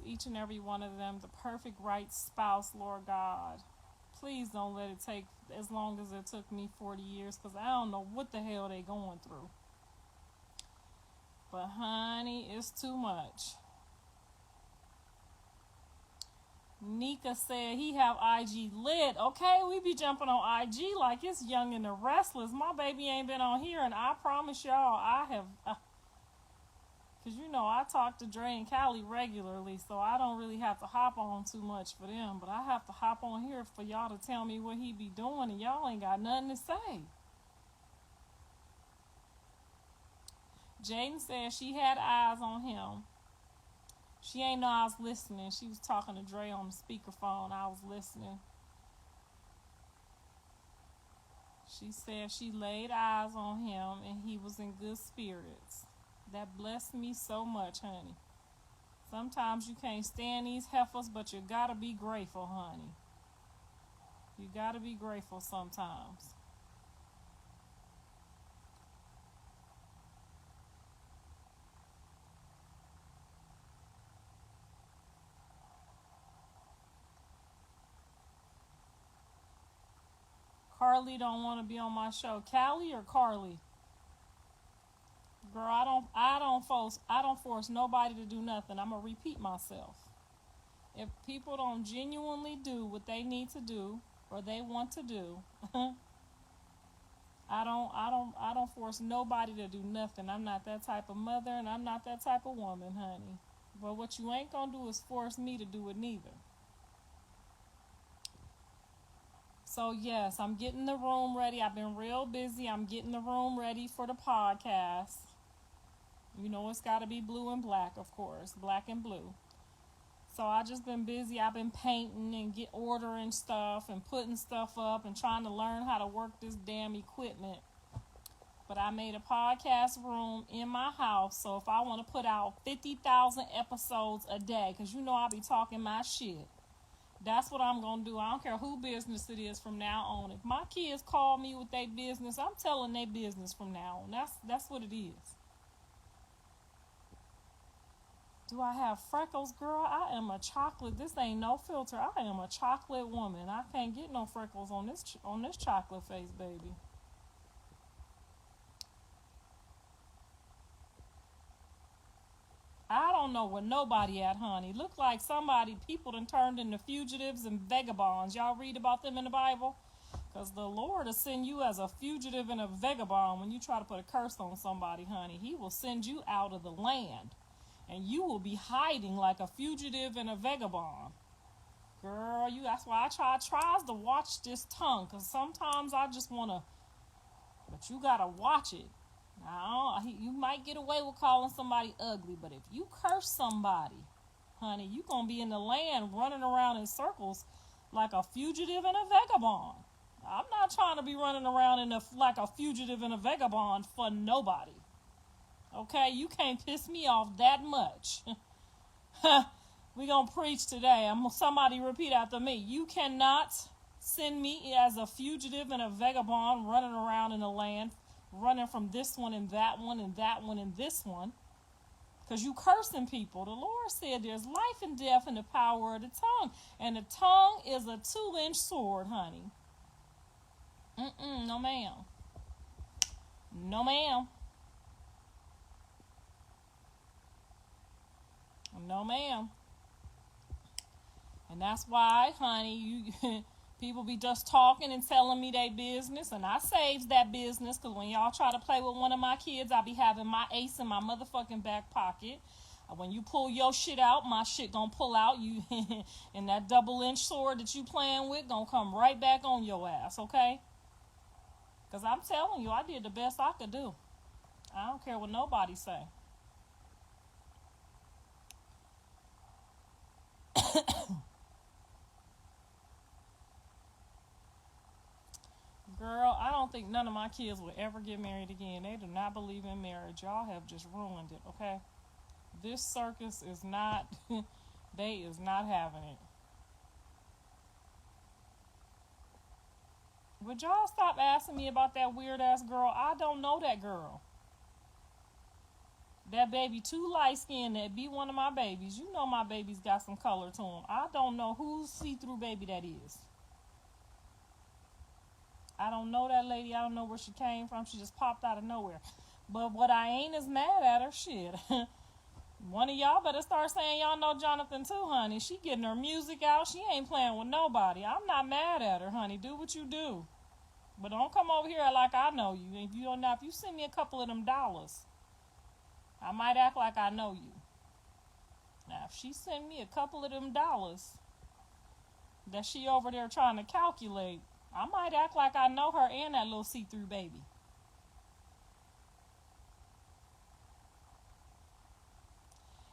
each and every one of them the perfect right spouse, Lord God. Please don't let it take as long as it took me 40 years, because I don't know what the hell they going through. But honey, it's too much. Nika said he have IG lit. Okay, we be jumping on IG like it's Young and the Restless. My baby ain't been on here, and I promise y'all I have... Because, you know, I talk to Dre and Callie regularly, so I don't really have to hop on too much for them. But I have to hop on here for y'all to tell me what he be doing, and y'all ain't got nothing to say. Jaden said she had eyes on him. She ain't know I was listening. She was talking to Dre on the speakerphone. I was listening. She said she laid eyes on him, and he was in good spirits. That blessed me so much, honey. Sometimes you can't stand these heifers, but you gotta be grateful, honey. You gotta be grateful sometimes. Carly don't want to be on my show. Callie or Carly? Girl, I don't force nobody to do nothing. I'm gonna repeat myself. If people don't genuinely do what they need to do or they want to do, I don't force nobody to do nothing. I'm not that type of mother, and I'm not that type of woman, honey. But what you ain't gonna do is force me to do it neither. So yes, I'm getting the room ready. I've been real busy. I'm getting the room ready for the podcast. You know, it's got to be blue and black, of course, black and blue. So I just been busy. I've been painting and ordering stuff and putting stuff up and trying to learn how to work this damn equipment. But I made a podcast room in my house, so if I want to put out 50,000 episodes a day, because you know I be talking my shit, that's what I'm going to do. I don't care who business it is from now on. If my kids call me with their business, I'm telling their business from now on. That's what it is. Do I have freckles, girl? I am a chocolate. This ain't no filter. I am a chocolate woman. I can't get no freckles on this chocolate face, baby. I don't know where nobody at, honey. Look like people done turned into fugitives and vagabonds. Y'all read about them in the Bible? Because the Lord will send you as a fugitive and a vagabond when you try to put a curse on somebody, honey. He will send you out of the land. And you will be hiding like a fugitive and a vagabond. Girl, that's why I tries to watch this tongue. Because sometimes I just want to... But you got to watch it. Now, you might get away with calling somebody ugly, but if you curse somebody, honey, you gonna be in the land running around in circles like a fugitive and a vagabond. I'm not trying to be running around like a fugitive and a vagabond for nobody. Okay, you can't piss me off that much. We gonna preach today. Somebody repeat after me. You cannot send me as a fugitive and a vagabond running around in the land, running from this one and that one and that one and this one, because you cursing people. The Lord said there's life and death in the power of the tongue, and the tongue is a 2-inch sword, honey. No ma'am. No ma'am. No ma'am. And that's why, honey, people be just talking and telling me their business, and I saves that business, because when y'all try to play with one of my kids, I be having my ace in my motherfucking back pocket. When you pull your shit out, my shit gonna pull out. You and that double-inch sword that you playing with gonna come right back on your ass, okay? Because I'm telling you, I did the best I could do. I don't care what nobody say. Girl, I don't think none of my kids will ever get married again. They do not believe in marriage. Y'all have just ruined it, okay? This circus is not, they is not having it. Would y'all stop asking me about that weird-ass girl? I don't know that girl. That baby too light-skinned that be one of my babies. You know my baby's got some color to him. I don't know whose see-through baby that is. I don't know that lady. I don't know where she came from. She just popped out of nowhere. But what I ain't is mad at her. Shit. One of y'all better start saying y'all know Jonathan too, honey. She getting her music out. She ain't playing with nobody. I'm not mad at her, honey. Do what you do. But don't come over here like I know you. If you don't know, if you send me a couple of them dollars, I might act like I know you. Now, if she send me a couple of them dollars that she over there trying to calculate, I might act like I know her and that little see-through baby.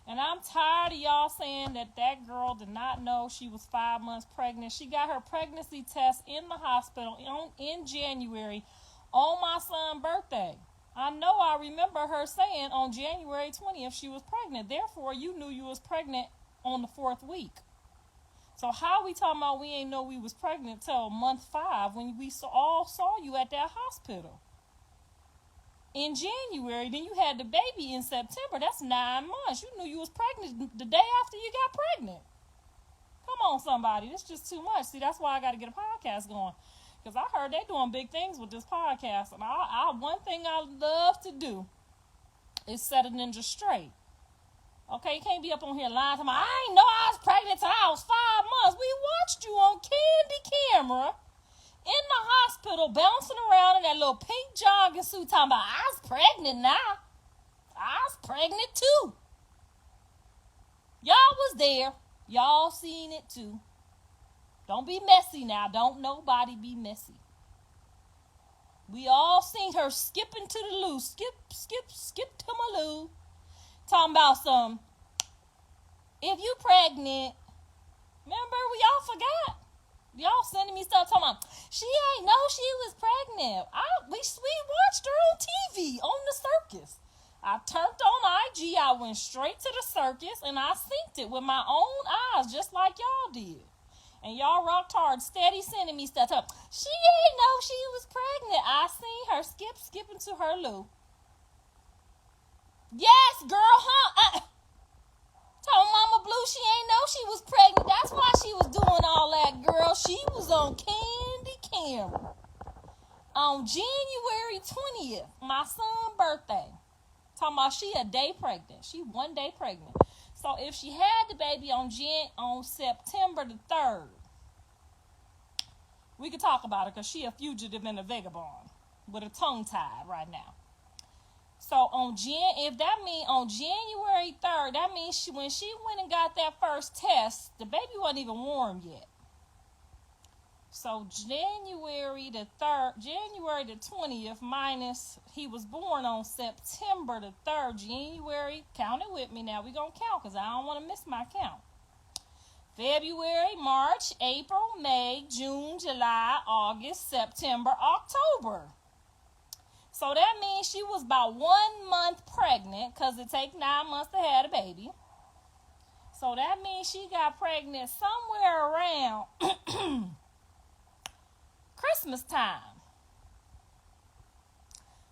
And I'm tired of y'all saying that that girl did not know she was 5 months pregnant. She got her pregnancy test in the hospital in January on my son's birthday. I know I remember her saying on January 20th she was pregnant. Therefore, you knew you was pregnant on the 4th week. So how we talking about we ain't know we was pregnant till month 5 when we all saw you at that hospital? In January, then you had the baby in September. That's 9 months. You knew you was pregnant the day after you got pregnant. Come on, somebody. That's just too much. See, that's why I got to get a podcast going. Because I heard they doing big things with this podcast. And one thing I love to do is set a ninja straight. Okay, you can't be up on here lying to me. I ain't know I was pregnant till I was 5 months. We watched you on Candid camera in the hospital, bouncing around in that little pink jogging suit, talking about, I was pregnant now. I was pregnant too. Y'all was there. Y'all seen it too. Don't be messy now. Don't nobody be messy. We all seen her skipping to the loo. Skip to my loo. Talking about some, if you pregnant, remember we all forgot. Y'all sending me stuff talking about, she ain't know she was pregnant. We watched her on TV, on the circus. I turned on IG, I went straight to the circus, and I synced it with my own eyes, just like y'all did. And y'all rocked hard, steady sending me stuff up. She ain't know she was pregnant. I seen her skipping to her loo. Yes, girl, huh? Told Mama Blue she ain't know she was pregnant. That's why she was doing all that, girl. She was on Candid camera. On January 20th, my son's birthday. Talking about she a day pregnant. She 1 day pregnant. So if she had the baby on September the 3rd, we could talk about it because she a fugitive and a vagabond with a tongue tied right now. So if that means on January 3rd, that means when she went and got that first test, the baby wasn't even warm yet. So January the 20th minus he was born on September the 3rd. January, count it with me now. We're going to count because I don't want to miss my count. February, March, April, May, June, July, August, September, October. So that means she was about 1 month pregnant because it takes 9 months to have a baby. So that means she got pregnant somewhere around Christmas time.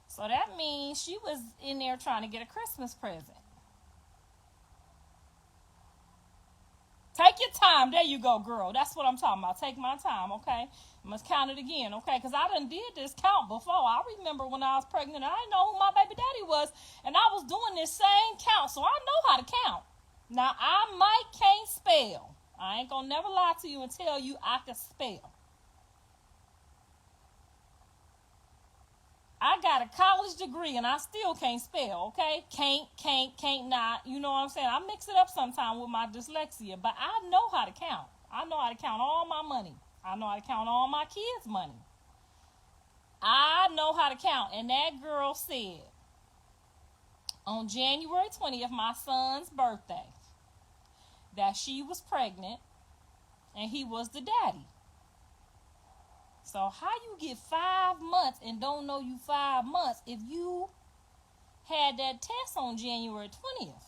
So that means she was in there trying to get a Christmas present. Take your time. There you go, girl. That's what I'm talking about. Take my time, okay? I must count it again, okay? Because I done did this count before. I remember when I was pregnant, I didn't know who my baby daddy was, and I was doing this same count, so I know how to count. Now, I can't spell. I ain't gonna never lie to you and tell you I can spell. I got a college degree and I still can't spell, okay? Can't not. You know what I'm saying? I mix it up sometimes with my dyslexia, but I know how to count. I know how to count all my money. I know how to count all my kids' money. I know how to count. And that girl said, on January 20th, my son's birthday, that she was pregnant and he was the daddy. So how you get 5 months and don't know you 5 months if you had that test on January 20th?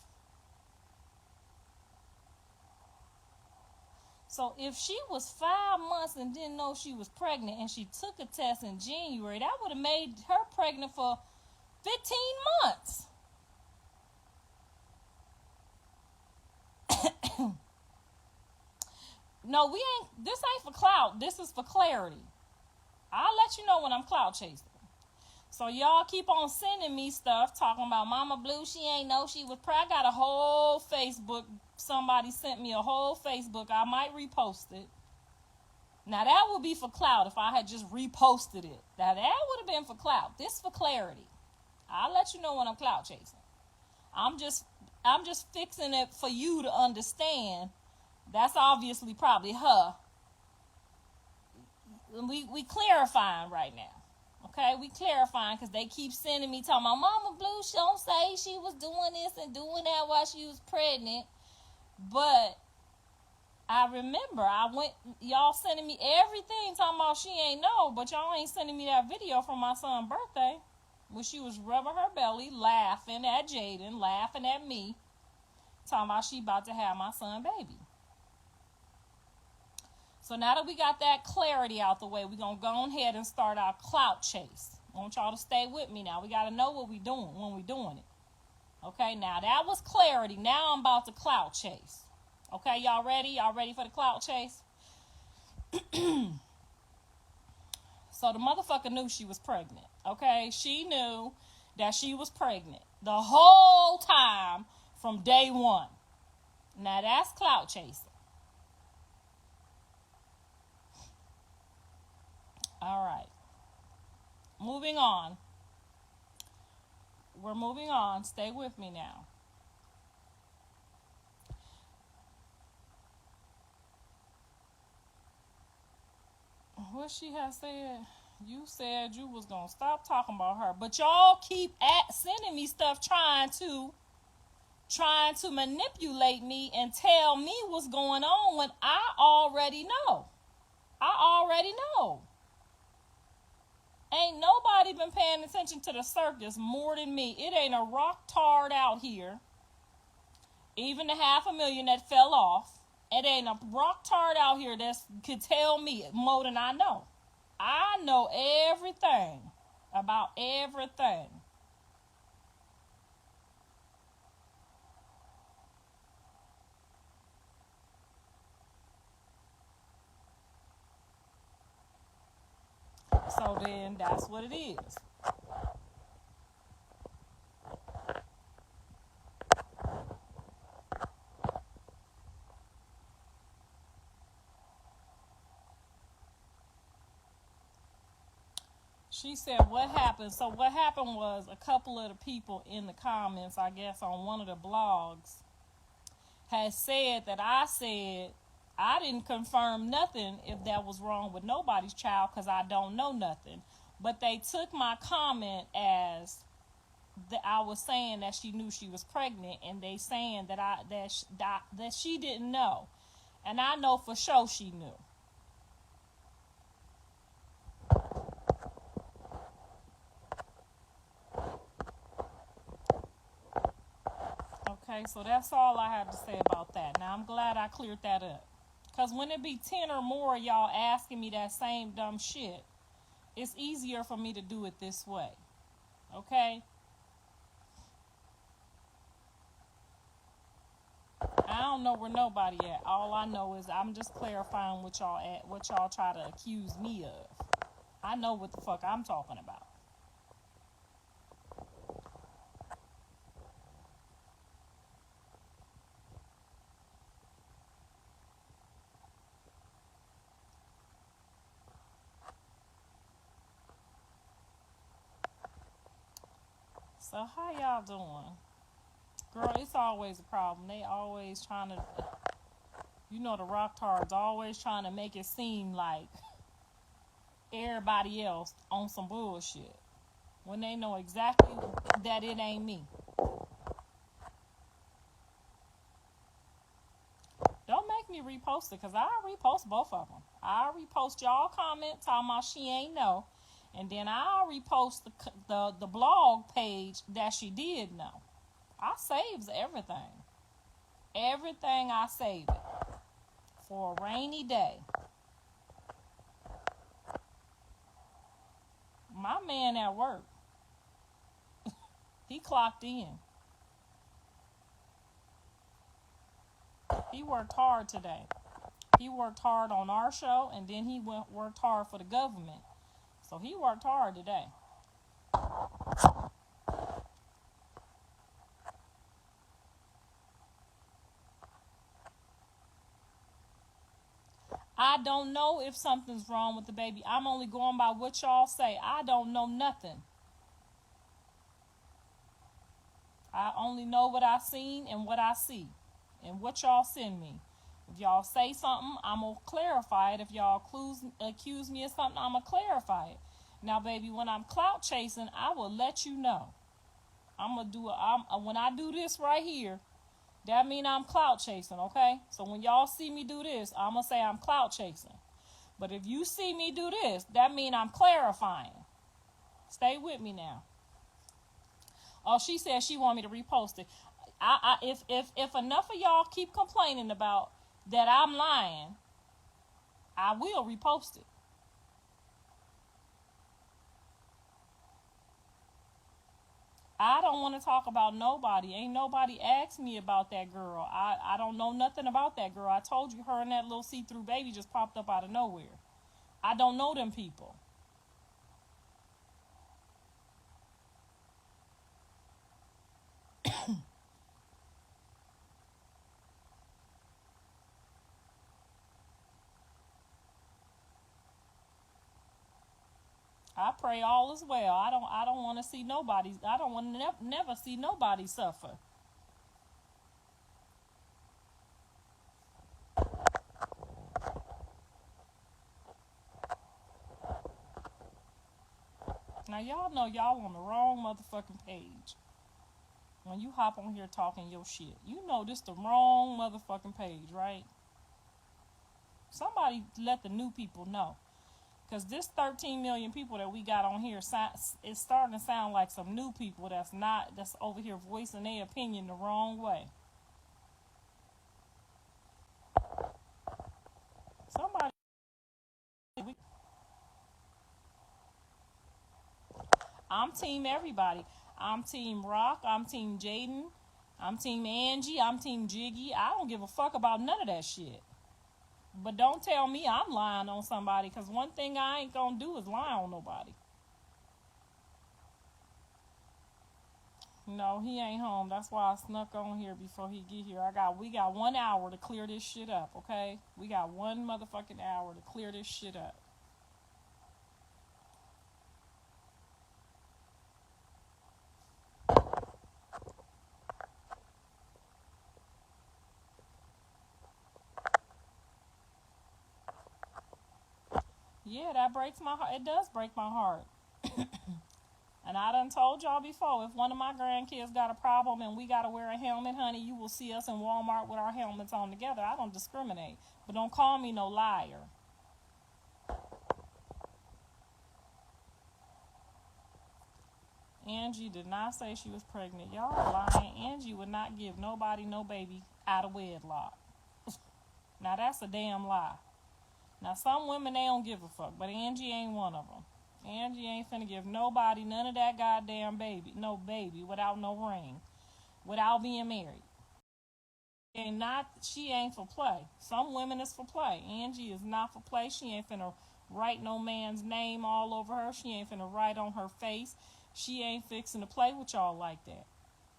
So if she was 5 months and didn't know she was pregnant and she took a test in January, that would have made her pregnant for 15 months. No, this ain't for clout. This is for clarity. I'll let you know when I'm clout chasing. So y'all keep on sending me stuff talking about Mama Blue, she ain't know she was pregnant. I got a whole Facebook. Somebody sent me a whole Facebook. I might repost it. Now that would be for clout if I had just reposted it. Now that would have been for clout. This for clarity. I'll let you know when I'm clout chasing. I'm just fixing it for you to understand. That's obviously probably her. We clarifying right now. Okay, we clarifying because they keep sending me talking about Mama Blue, she don't say she was doing this and doing that while she was pregnant. But I remember y'all sending me everything talking about she ain't know, but y'all ain't sending me that video from my son's birthday when she was rubbing her belly, laughing at Jaden, laughing at me, talking about she about to have my son baby. So now that we got that clarity out the way, we're going to go ahead and start our clout chase. I want y'all to stay with me now. We got to know what we're doing when we're doing it. Okay, now that was clarity. Now I'm about to clout chase. Okay, y'all ready? Y'all ready for the clout chase? So the motherfucker knew she was pregnant. Okay, she knew that she was pregnant the whole time from day one. Now that's clout chasing. All right. Moving on. We're moving on. Stay with me now. What she has said, you said you was going to stop talking about her. But y'all keep sending me stuff trying to manipulate me and tell me what's going on when I already know. Ain't nobody been paying attention to the circus more than me. It ain't a rock tard out here. Even the 500,000 that fell off. It ain't a rock tard out here that could tell me more than I know. I know everything about everything. So then that's what it is. She said, what happened? So what happened was a couple of the people in the comments, I guess on one of the blogs, had said that I said I didn't confirm nothing if that was wrong with nobody's child because I don't know nothing. But they took my comment as that I was saying that she knew she was pregnant, and they saying that she didn't know. And I know for sure she knew. Okay, so that's all I have to say about that. Now, I'm glad I cleared that up. Because when it be 10 or more y'all asking me that same dumb shit, it's easier for me to do it this way. Okay? I don't know where nobody at. All I know is I'm just clarifying what y'all try to accuse me of. I know what the fuck I'm talking about. So how y'all doing? Girl, it's always a problem. They always trying to, the rock tards always trying to make it seem like everybody else on some bullshit when they know exactly that it ain't me. Don't make me repost it because I repost both of them. I repost y'all comment talking about she ain't know. And then I'll repost the blog page that she did know. I saves everything. Everything I save it for a rainy day. My man at work, he clocked in. He worked hard today. He worked hard on our show, and then he worked hard for the government. So he worked hard today. I don't know if something's wrong with the baby. I'm only going by what y'all say. I don't know nothing. I only know what I seen and what I see and what y'all send me. If y'all say something, I'm going to clarify it. If y'all accuse me of something, I'm going to clarify it. Now, baby, when I'm clout chasing, I will let you know. I'm going to do it. When I do this right here, that mean I'm clout chasing, okay? So when y'all see me do this, I'm going to say I'm clout chasing. But if you see me do this, that mean I'm clarifying. Stay with me now. Oh, she said she want me to repost it. If enough of y'all keep complaining about that I'm lying, I will repost it. I don't want to talk about nobody. Ain't nobody asked me about that girl. I don't know nothing about that girl. I told you her and that little see-through baby just popped up out of nowhere. I don't know them people. I pray all is well. I don't want to see nobody. I don't want to never see nobody suffer. Now y'all know y'all on the wrong motherfucking page. When you hop on here talking your shit, you know this the wrong motherfucking page, right? Somebody let the new people know. Because this 13 million people that we got on here, it's starting to sound like some new people that's over here voicing their opinion the wrong way. Somebody, I'm team everybody. I'm team Rock. I'm team Jaden. I'm team Angie. I'm team Jiggy. I don't give a fuck about none of that shit. But don't tell me I'm lying on somebody, because one thing I ain't gonna do is lie on nobody. No, he ain't home. That's why I snuck on here before he get here. We got 1 hour to clear this shit up, okay? We got 1 motherfucking hour to clear this shit up. Yeah, that breaks my heart. It does break my heart. And I done told y'all before, if one of my grandkids got a problem and we got to wear a helmet, honey, you will see us in Walmart with our helmets on together. I don't discriminate. But don't call me no liar. Angie did not say she was pregnant. Y'all are lying. Angie would not give nobody no baby out of wedlock. Now that's a damn lie. Now some women, they don't give a fuck, but Angie ain't one of them. Angie ain't finna give nobody none of that goddamn baby, no baby without no ring, without being married. She ain't for play. Some women is for play. Angie is not for play. She ain't finna write no man's name all over her. She ain't finna write on her face. She ain't fixing to play with y'all like that.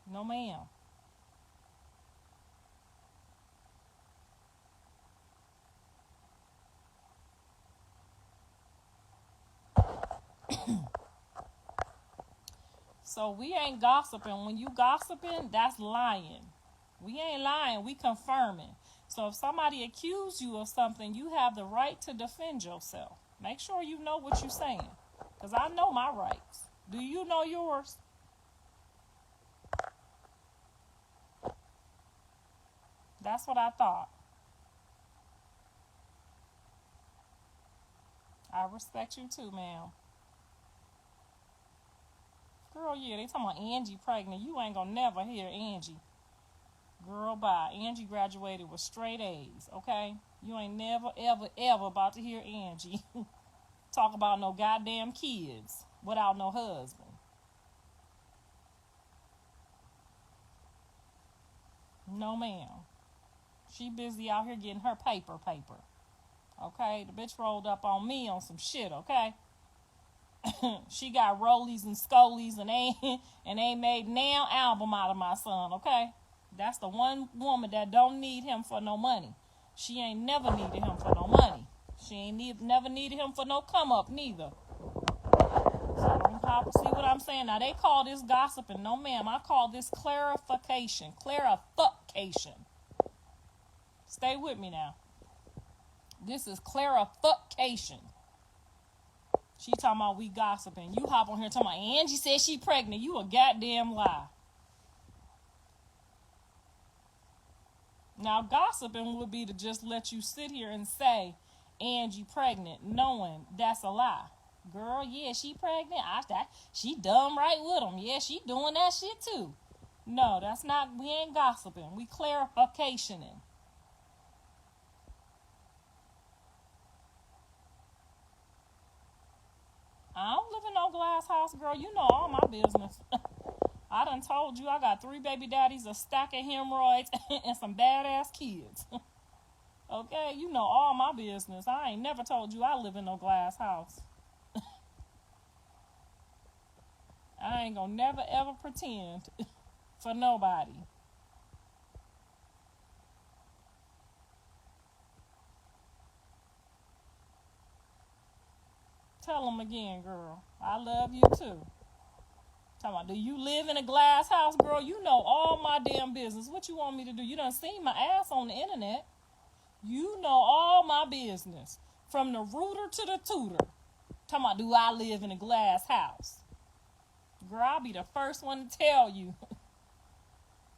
No ma'am. So we ain't gossiping. When you gossiping, that's lying. We ain't lying. We confirming. So if somebody accuse you of something, you have the right to defend yourself. Make sure you know what you're saying. Because I know my rights. Do you know yours? That's what I thought. I respect you too, ma'am. Girl, yeah, they talking about Angie pregnant. You ain't gonna never hear Angie. Girl, bye. Angie graduated with straight A's, okay? You ain't never, ever, ever about to hear Angie talk about no goddamn kids without no husband. No, ma'am. She busy out here getting her paper. Okay? The bitch rolled up on me on some shit, okay? She got rollies and scolies and ain't made now album out of my son, okay? That's the one woman that don't need him for no money. She ain't never needed him for no money. She ain't never needed him for no come up neither. So don't pop, see what I'm saying? Now they call this gossiping. No ma'am, I call this clarification. Clarification. Stay with me now. This is clarification. She talking about we gossiping. You hop on here talking about Angie said she pregnant. You a goddamn lie. Now gossiping would be to just let you sit here and say Angie pregnant, knowing that's a lie. Girl, yeah, she pregnant. She done right with him. Yeah, she doing that shit too. No, that's not, we ain't gossiping. We clarificationing. I don't live in no glass house, girl. You know all my business. I done told you I got 3 baby daddies, a stack of hemorrhoids, and some badass kids. Okay, you know all my business. I ain't never told you I live in no glass house. I ain't gonna never ever pretend for nobody. Tell them again, girl. I love you too. Talking about, do you live in a glass house, girl? You know all my damn business. What you want me to do? You done seen my ass on the internet. You know all my business. From the rooter to the tutor. Talking about, do I live in a glass house? Girl, I'll be the first one to tell you.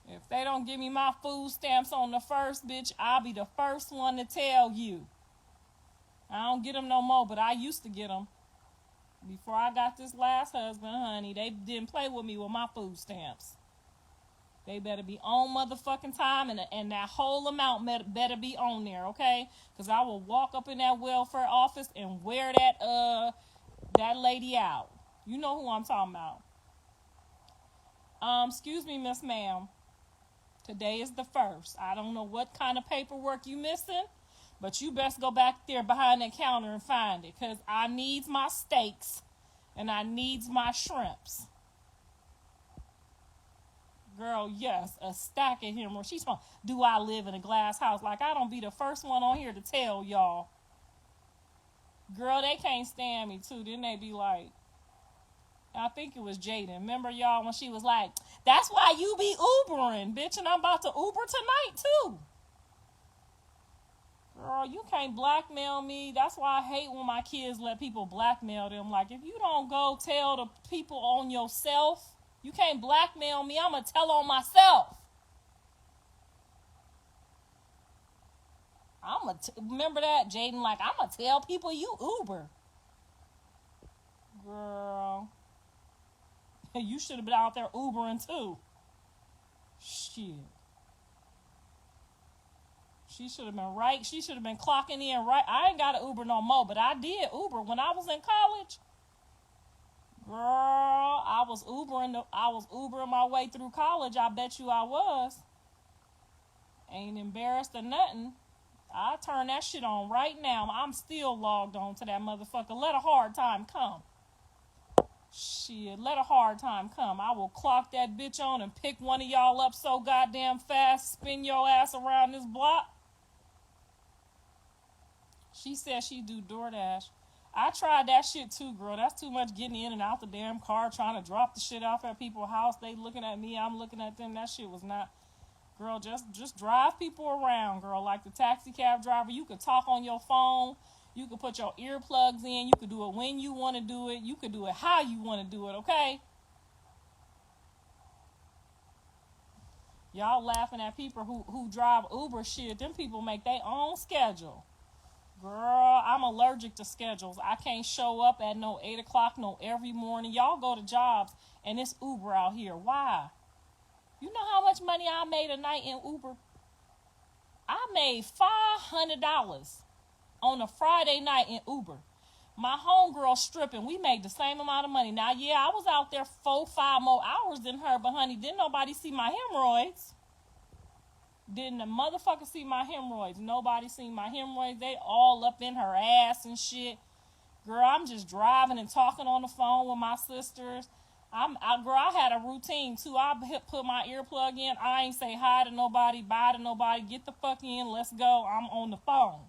If they don't give me my food stamps on the first, bitch, I'll be the first one to tell you. I don't get them no more, but I used to get them. Before I got this last husband, honey, they didn't play with me with my food stamps. They better be on motherfucking time, and that whole amount better be on there, okay? Because I will walk up in that welfare office and wear that lady out. You know who I'm talking about. Excuse me, Miss Ma'am. Today is the 1st. I don't know what kind of paperwork you missing, but you best go back there behind that counter and find it, because I needs my steaks and I needs my shrimps. Girl, yes, a stack of him. She's going, do I live in a glass house? Like, I don't be the first one on here to tell y'all. Girl, they can't stand me, too. Then they be like, I think it was Jaden. Remember, y'all, when she was like, that's why you be Ubering, bitch, and I'm about to Uber tonight, too. Girl, you can't blackmail me. That's why I hate when my kids let people blackmail them. Like, if you don't go tell the people on yourself, you can't blackmail me. I'm going to tell on myself. Remember that, Jaden? Like, I'm going to tell people you Uber. Girl. You should have been out there Ubering, too. Shit. She should have been right. She should have been clocking in right. I ain't got to Uber no more, but I did Uber when I was in college. Girl, I was Ubering my way through college. I bet you I was. Ain't embarrassed or nothing. I turn that shit on right now. I'm still logged on to that motherfucker. Let a hard time come. Shit, let a hard time come. I will clock that bitch on and pick one of y'all up so goddamn fast, spin your ass around this block. She said she do DoorDash. I tried that shit too, girl. That's too much getting in and out the damn car, trying to drop the shit off at people's house. They looking at me, I'm looking at them. That shit was not... Girl, just drive people around, girl. Like the taxi cab driver, you could talk on your phone. You could put your earplugs in. You could do it when you want to do it. You could do it how you want to do it, okay? Y'all laughing at people who drive Uber shit. Them people make their own schedule. Girl, I'm allergic to schedules. I can't show up at no 8 o'clock, no every morning. Y'all go to jobs and it's Uber out here. Why? You know how much money I made a night in Uber? I made $500 on a Friday night in Uber. My homegirl stripping, we made the same amount of money. Now, yeah, I was out there 4-5 more hours than her, but honey, didn't nobody see my hemorrhoids? Didn't the motherfucker see my hemorrhoids? Nobody seen my hemorrhoids. They all up in her ass and shit. Girl, I'm just driving and talking on the phone with my sisters. Girl, I had a routine too. I put my earplug in. I ain't say hi to nobody, bye to nobody. Get the fuck in. Let's go. I'm on the phone.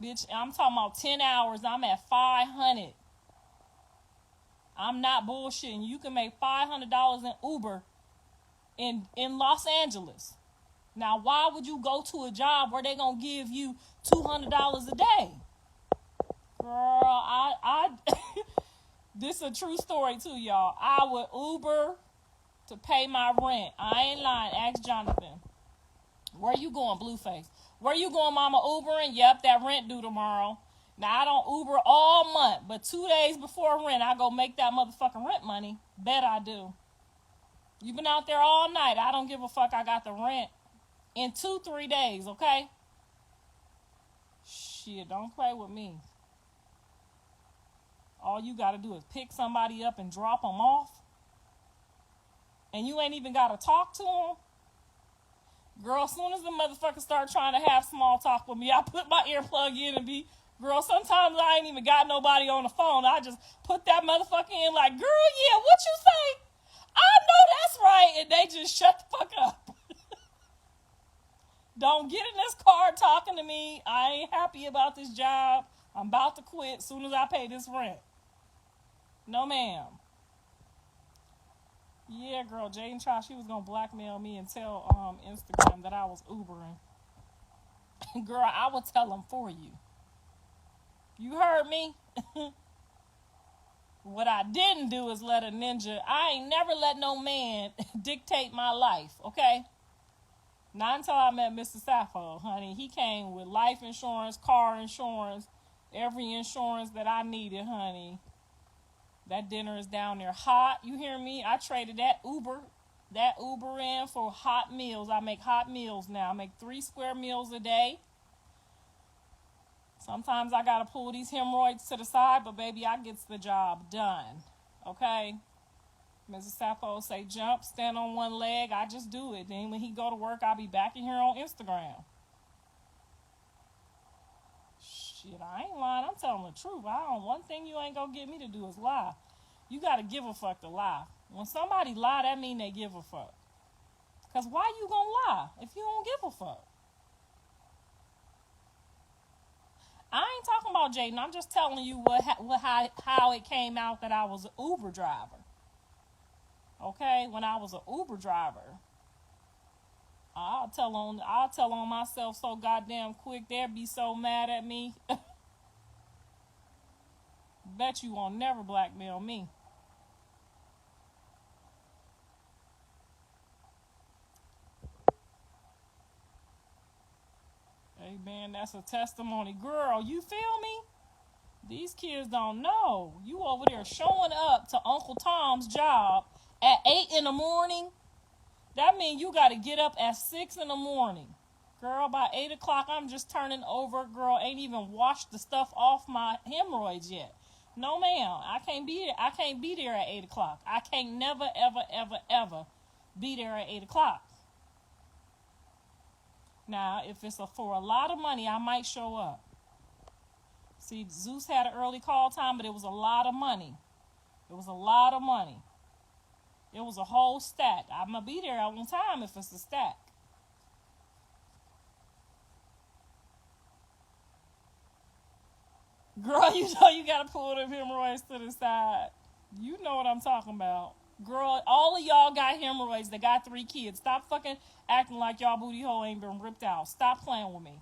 Bitch, I'm talking about 10 hours. I'm at 500. I'm not bullshitting. You can make $500 in Uber in Los Angeles. Now, why would you go to a job where they gonna give you $200 a day? Girl, I this is a true story too, y'all. I would Uber to pay my rent. I ain't lying. Ask Jonathan. Where you going, Blueface? Where you going, mama? Ubering? Yep, that rent due tomorrow. Now, I don't Uber all month, but 2 days before rent, I go make that motherfucking rent money. Bet I do. You been out there all night. I don't give a fuck. I got the rent in 2-3 days, okay? Shit, don't play with me. All you got to do is pick somebody up and drop them off. And you ain't even got to talk to them. Girl, as soon as the motherfucker start trying to have small talk with me, I put my earplug in and be, girl, sometimes I ain't even got nobody on the phone. I just put that motherfucker in like, girl, yeah, what you say? I know that's right. And they just shut the fuck up. Don't get in this car talking to me. I ain't happy about this job. I'm about to quit as soon as I pay this rent. No, ma'am. Yeah, girl, Jaden tried. She was going to blackmail me and tell Instagram that I was Ubering. Girl, I would tell them for you. You heard me? What I didn't do is let a ninja. I ain't never let no man dictate my life, okay? Not until I met Mr. Sappho, honey. He came with life insurance, car insurance, every insurance that I needed, honey. That dinner is down there hot. You hear me? I traded that Uber in for hot meals. I make hot meals now. I make 3 square meals a day. Sometimes I got to pull these hemorrhoids to the side, but baby, I gets the job done. Okay? Mrs. Sappho say jump, stand on one leg. I just do it. Then when he go to work, I'll be back in here on Instagram. Shit, I ain't lying. I'm telling the truth. One thing you ain't gonna get me to do is lie. You gotta give a fuck to lie. When somebody lie, that mean they give a fuck. Cause why you gonna lie if you don't give a fuck? I ain't talking about Jaden. I'm just telling you how it came out that I was an Uber driver. Okay, when I was an Uber driver, I'll tell on myself so goddamn quick. They'll be so mad at me. Bet you won't never blackmail me. Hey man, that's a testimony. Girl, you feel me? These kids don't know. You over there showing up to Uncle Tom's job at 8 in the morning. That means you got to get up at 6 in the morning. Girl, by 8 o'clock, I'm just turning over. Girl, ain't even washed the stuff off my hemorrhoids yet. No, ma'am. I can't be there at 8 o'clock. I can't never, ever, ever, ever be there at 8 o'clock. Now, if it's for a lot of money, I might show up. See, Zeus had an early call time, but it was a lot of money. It was a lot of money. It was a whole stack. I'm going to be there on time if it's a stack. Girl, you know you got to pull them hemorrhoids to the side. You know what I'm talking about. Girl, all of y'all got hemorrhoids that got 3 kids. Stop fucking acting like y'all booty hole ain't been ripped out. Stop playing with me.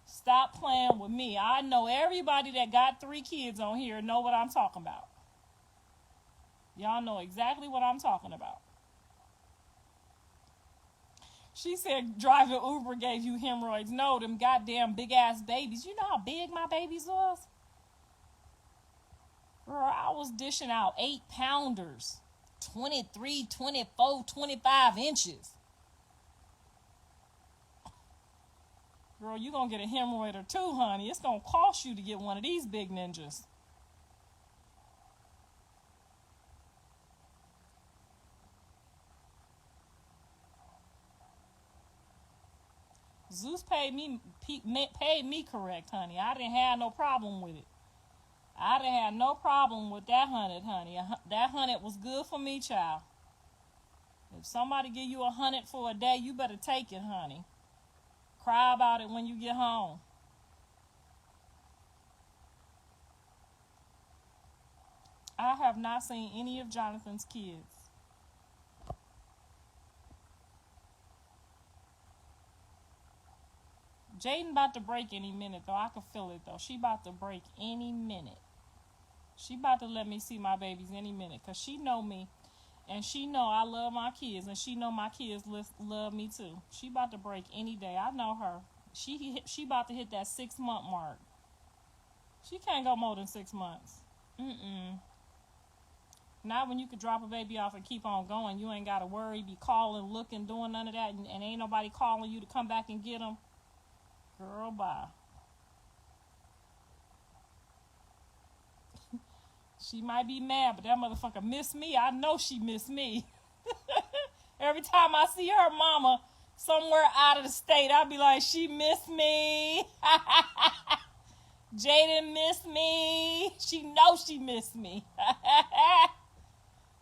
Stop playing with me. I know everybody that got 3 kids on here know what I'm talking about. Y'all know exactly what I'm talking about. She said driving Uber gave you hemorrhoids. No, them goddamn big-ass babies. You know how big my babies was? Girl, I was dishing out 8-pounders. 23, 24, 25 inches. Girl, you gonna get a hemorrhoid or 2, honey. It's gonna cost you to get one of these big ninjas. Zeus paid me correct, honey. I didn't have no problem with it. I didn't have no problem with that 100, honey. That 100 was good for me, child. If somebody give you 100 for a day, you better take it, honey. Cry about it when you get home. I have not seen any of Jonathan's kids. Jaden about to break any minute, though. I can feel it, though. She about to break any minute. She about to let me see my babies any minute, because she know me. And she know I love my kids, and she know my kids love me, too. She about to break any day. I know her. She about to hit that 6-month mark. She can't go more than 6 months. Not when you could drop a baby off and keep on going. You ain't got to worry, be calling, looking, doing none of that, and ain't nobody calling you to come back and get them. Girl, bye. She might be mad, but that motherfucker miss me. I know she miss me. Every time I see her mama somewhere out of the state, I'll be like, she miss me. Jaden miss me. She knows she miss me.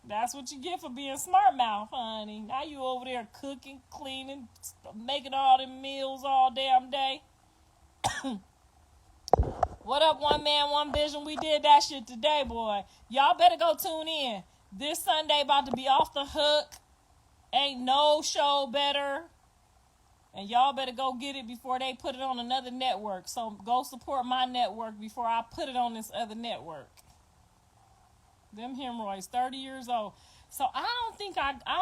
That's what you get for being smart mouth, honey. Now you over there cooking, cleaning, making all them meals all damn day. What up, One Man, One Vision? We did that shit today, boy. Y'all better go tune in. This Sunday about to be off the hook. Ain't no show better. And y'all better go get it before they put it on another network. So go support my network before I put it on this other network. Them hemorrhoids, 30 years old. So I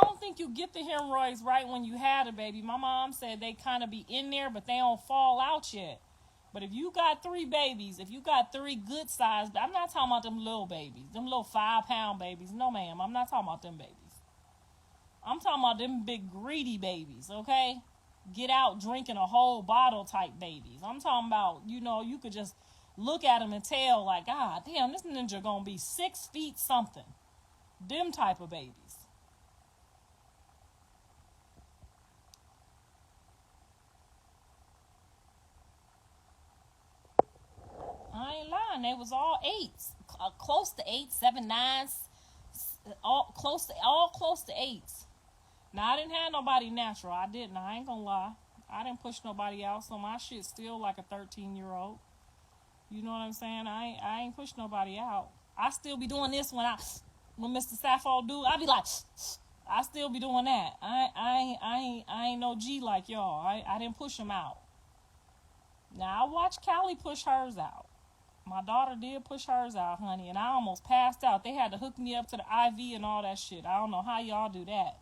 don't think you get the hemorrhoids right when you had a baby. My mom said they kind of be in there, but they don't fall out yet. But if you got 3 babies, if you got 3 good sized, I'm not talking about them little babies, them little 5-pound babies. No, ma'am, I'm not talking about them babies. I'm talking about them big greedy babies, okay? Get out drinking a whole bottle type babies. I'm talking about, you could just look at them and tell, like, God damn, this ninja gonna be 6 feet something. Them type of babies. I ain't lying. They was all 8s, close to 8, 7, 9s, all close to 8s. Now I didn't have nobody natural. I didn't. I ain't gonna lie. I didn't push nobody out, so my shit's still like a 13-year-old. You know what I'm saying? I ain't push nobody out. I still be doing this when Mr. Sappho do. I be like, I still be doing that. I ain't no G like y'all. I didn't push him out. Now I watched Callie push hers out. My daughter did push hers out, honey, and I almost passed out. They had to hook me up to the IV and all that shit. I don't know how y'all do that.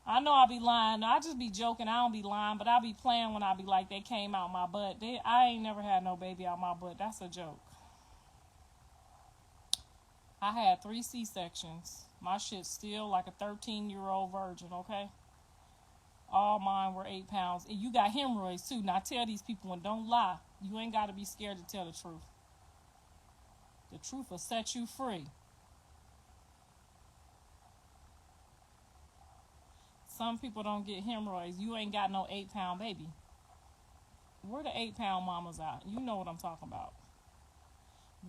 I know I be lying. I just be joking. I don't be lying, but I be playing when I be like, they came out my butt. I ain't never had no baby out my butt. That's a joke. I had 3 C-sections. My shit's still like a 13-year-old virgin, okay? All mine were 8 pounds. And you got hemorrhoids, too. Now, tell these people, and don't lie. You ain't got to be scared to tell the truth. The truth will set you free. Some people don't get hemorrhoids. You ain't got no 8-pound baby. Where the 8-pound mamas at? You know what I'm talking about.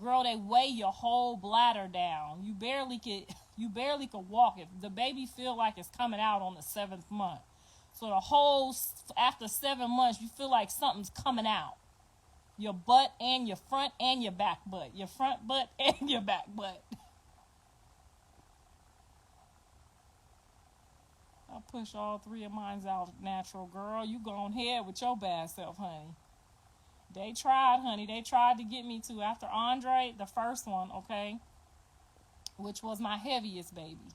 Girl, they weigh your whole bladder down. You barely could walk. If the baby feel like it's coming out on the 7th month. So after 7 months, you feel like something's coming out. Your butt and your front and your back butt. Your front butt and your back butt. I push all 3 of mine out natural, girl. You go on ahead with your bad self, honey. They tried, honey. They tried to get me to. After Andre, the first one, okay, which was my heaviest baby.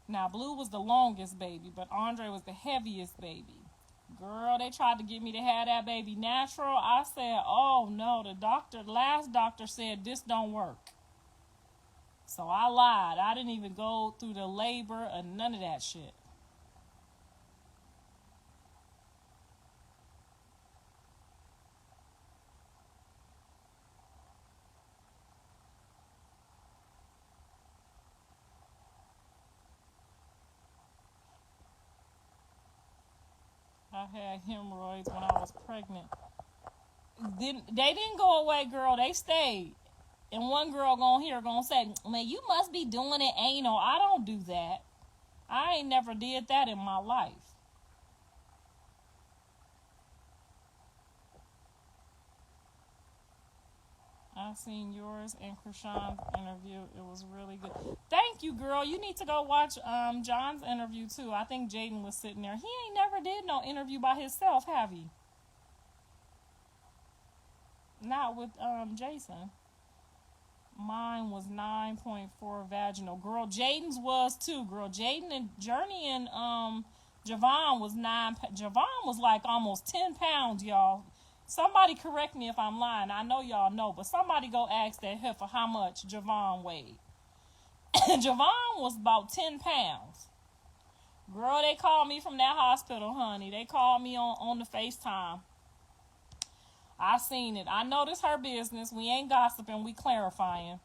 Now, Blue was the longest baby, but Andre was the heaviest baby. Girl, they tried to get me to have that baby natural. I said, oh, no. The last doctor said this don't work. So I lied. I didn't even go through the labor or none of that shit. I had hemorrhoids when I was pregnant. They didn't go away, girl. They stayed. And one girl gonna say, man, you must be doing it anal. I don't do that. I ain't never did that in my life. I seen yours and Krishan's interview. It was really good. Thank you, girl. You need to go watch John's interview too. I think Jaden was sitting there. He ain't never did no interview by himself, have he? Not with Jason. Mine was 9.4 vaginal. Girl, Jaden's was too. Girl, Jaden and Journey and Javon was 9. Javon was like almost 10 pounds, y'all. Somebody correct me if I'm lying. I know y'all know, but somebody go ask that heifer how much Javon weighed. Javon was about 10 pounds. Girl, they called me from that hospital, honey. They called me on the FaceTime. I seen it. I know this her business. We ain't gossiping. We clarifying.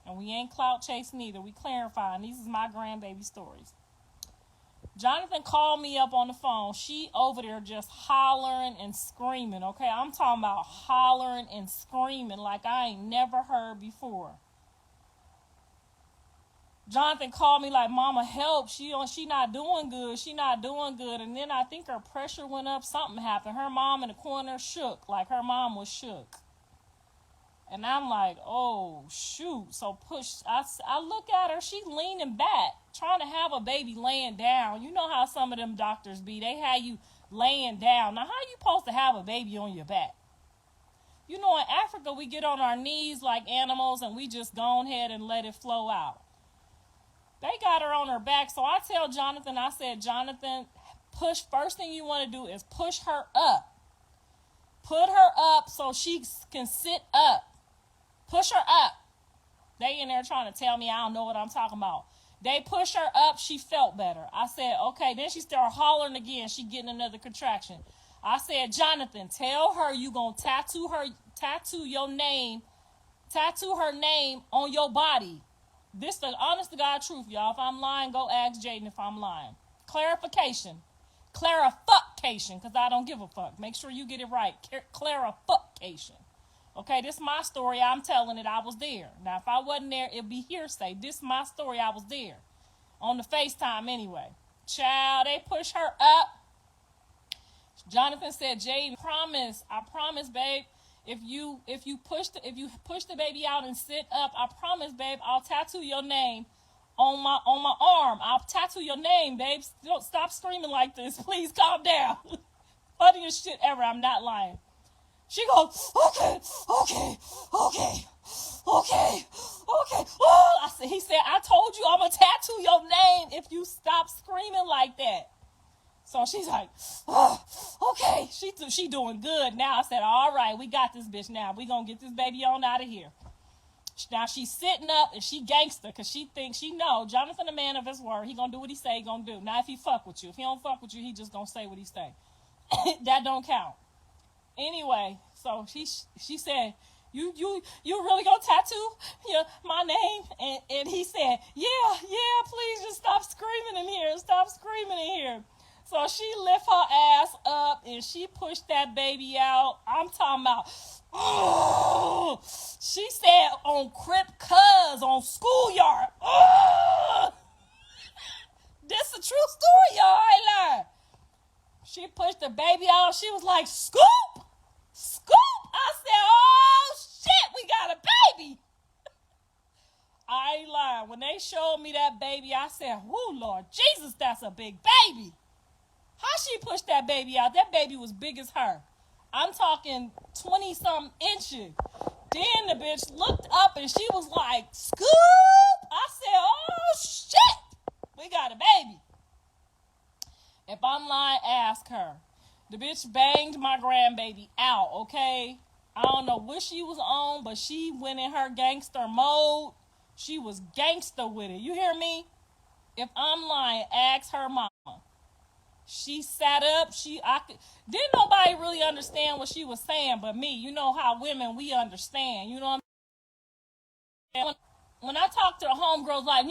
And we ain't clout chasing either. We clarifying. These is my grandbaby stories. Jonathan called me up on the phone. She over there just hollering and screaming, okay? I'm talking about hollering and screaming like I ain't never heard before. Jonathan called me like, Mama, help. She not doing good. She not doing good. And then I think her pressure went up. Something happened. Her mom in the corner shook. Like her mom was shook. And I'm like, oh, shoot. So I look at her. She leaning back, trying to have a baby laying down. You know how some of them doctors be. They have you laying down. Now, how you supposed to have a baby on your back? You know, in Africa, we get on our knees like animals and we just go ahead and let it flow out. They got her on her back. So I tell Jonathan, I said, Jonathan, first thing you want to do is push her up. Put her up so she can sit up. Push her up. They in there trying to tell me I don't know what I'm talking about. They push her up. She felt better. I said, okay. Then she started hollering again. She getting another contraction. I said, Jonathan, tell her you going to tattoo her name on your body. This the honest to God truth, y'all. If I'm lying, go ask Jaden if I'm lying. Clarification, because I don't give a fuck. Make sure you get it right. Clarification. Okay, this is my story. I'm telling it. I was there. Now, if I wasn't there, it'd be hearsay. This is my story. I was there. On the FaceTime anyway. Child, they push her up. Jonathan said, Jaden, I promise, babe. If you push the baby out and sit up, I promise, babe, I'll tattoo your name on my arm. I'll tattoo your name, babe. Don't stop screaming like this. Please calm down. Funniest shit ever. I'm not lying. She goes, okay. Oh, he said, I told you I'm gonna tattoo your name if you stop screaming like that. So she's like, oh, okay. She doing good now. I said, all right, we got this bitch now. We gonna get this baby on out of here. Now she's sitting up and she gangster because she thinks she know Jonathan, a man of his word. He gonna do what he say he gonna do. Now if he fuck with you, if he don't fuck with you, he just gonna say what he say. That don't count. Anyway, so she said, you really gonna tattoo my name? And he said, yeah, please just stop screaming in here. So she lift her ass up and she pushed that baby out. I'm talking about, oh, she said on Crip Cuz on Schoolyard. Oh, this a true story, y'all. I ain't lying. She pushed the baby out. She was like, Scoop. I said, oh, shit, we got a baby. I ain't lying. When they showed me that baby, I said, whoo, Lord Jesus, that's a big baby. How she pushed that baby out? That baby was big as her. I'm talking 20-something inches. Then the bitch looked up and she was like, Scoop. I said, oh, shit, we got a baby. If I'm lying, ask her. The bitch banged my grandbaby out, okay? I don't know what she was on, but she went in her gangster mode. She was gangster with it. You hear me? If I'm lying, ask her mama. She sat up. Didn't nobody really understand what she was saying but me. You know how women, we understand. You know what I'm saying? When I talk to the homegirls, like,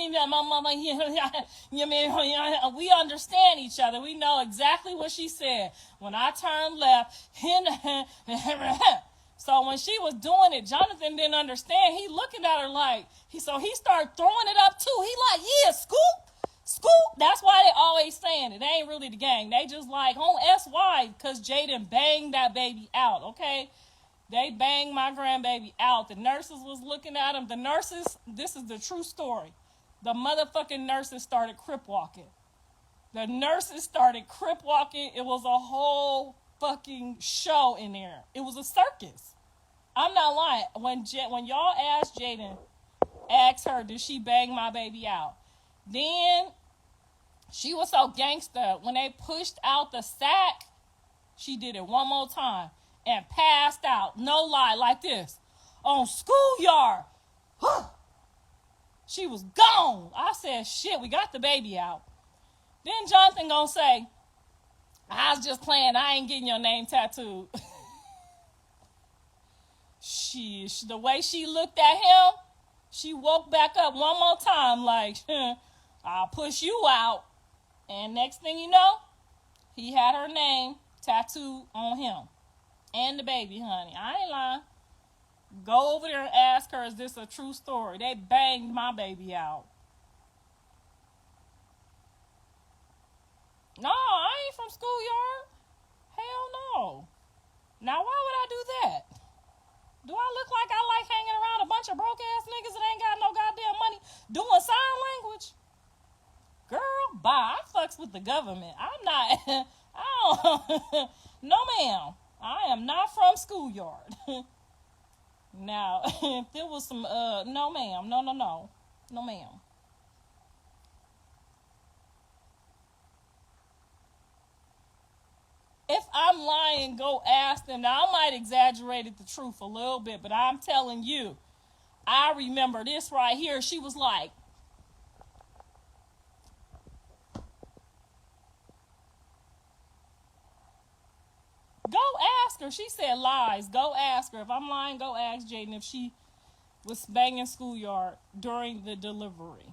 we understand each other. We know exactly what she said. When I turned left, so when she was doing it, Jonathan didn't understand. He looking at her like, so he started throwing it up too. He like, yeah, scoop, scoop. That's why they always saying it. They ain't really the gang. They just like, SY, because Jaden banged that baby out, okay? They banged my grandbaby out. The nurses was looking at him. The nurses, this is the true story. The motherfucking nurses started crip walking. The nurses started crip walking. It was a whole fucking show in there. It was a circus. I'm not lying. When y'all asked Jaden, asked her, did she bang my baby out? Then she was so gangster. When they pushed out the sack, she did it one more time and passed out. No lie, like this. On schoolyard. She was gone. I said, shit, we got the baby out. Then Jonathan gonna say, I was just playing. I ain't getting your name tattooed. The way she looked at him, she woke back up one more time like, I'll push you out. And next thing you know, he had her name tattooed on him. And the baby, honey. I ain't lying. Go over there and ask her, is this a true story? They banged my baby out. No, I ain't from schoolyard. Hell no. Now, why would I do that? Do I look like I like hanging around a bunch of broke-ass niggas that ain't got no goddamn money doing sign language? Girl, bye. I fucks with the government. I'm not, no ma'am. I am not from schoolyard. Now, if there was some, no ma'am. No ma'am. If I'm lying, go ask them. Now, I might exaggerate the truth a little bit, but I'm telling you, I remember this right here. She was like, go ask her. She said lies. Go ask her. If I'm lying, go ask Jaden if she was banging schoolyard during the delivery.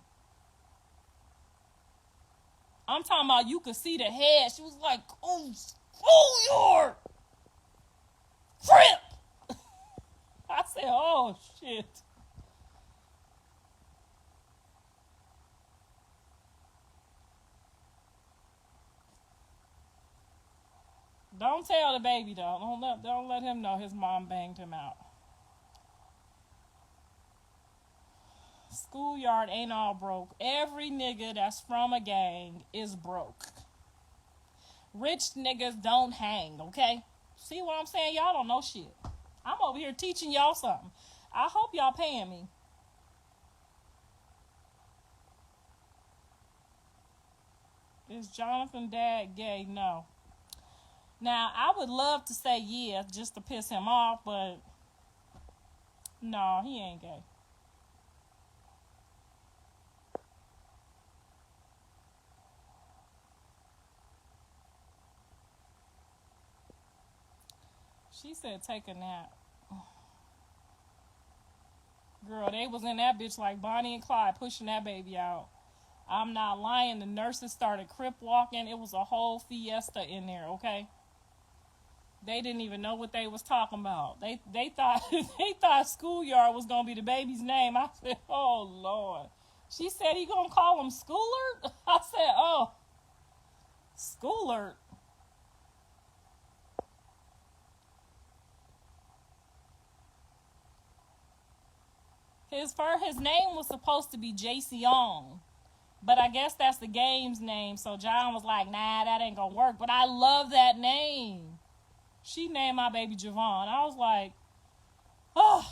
I'm talking about you could see the head. She was like, oh, schoolyard. Crip. I said, oh, shit. Don't tell the baby, though. Don't let him know his mom banged him out. Schoolyard ain't all broke. Every nigga that's from a gang is broke. Rich niggas don't hang, okay? See what I'm saying? Y'all don't know shit. I'm over here teaching y'all something. I hope y'all paying me. Is Jonathan dad gay? No. Now, I would love to say yeah, just to piss him off, but no, he ain't gay. She said take a nap. Girl, they was in that bitch like Bonnie and Clyde pushing that baby out. I'm not lying. The nurses started crip walking. It was a whole fiesta in there, okay? They didn't even know what they was talking about. They thought they thought schoolyard was gonna be the baby's name. I said, oh Lord. She said he gonna call him Schooler? I said, oh, Schooler. His name was supposed to be JC On. But I guess that's the game's name. So John was like, nah, that ain't gonna work. But I love that name. She named my baby Javon. I was like, oh.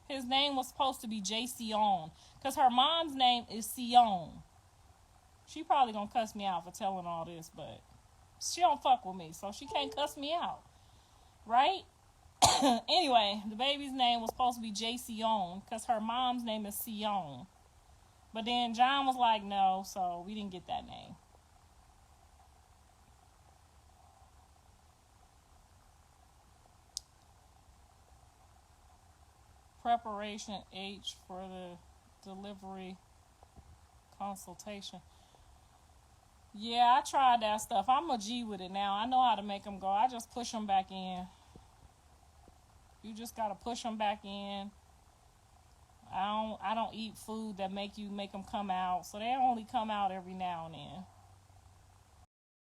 His name was supposed to be JC On. Because her mom's name is Sion. She probably gonna cuss me out for telling all this, but she don't fuck with me, so she can't cuss me out. Right? Anyway, the baby's name was supposed to be JC On because her mom's name is Sion. But then John was like, no, so we didn't get that name. preparation H for the delivery consultation. Yeah, I tried that stuff. I'm a G with it now. I know how to make them go. I just push them back in. You just gotta push them back in. I don't eat food that make them come out, so they only come out every now and then.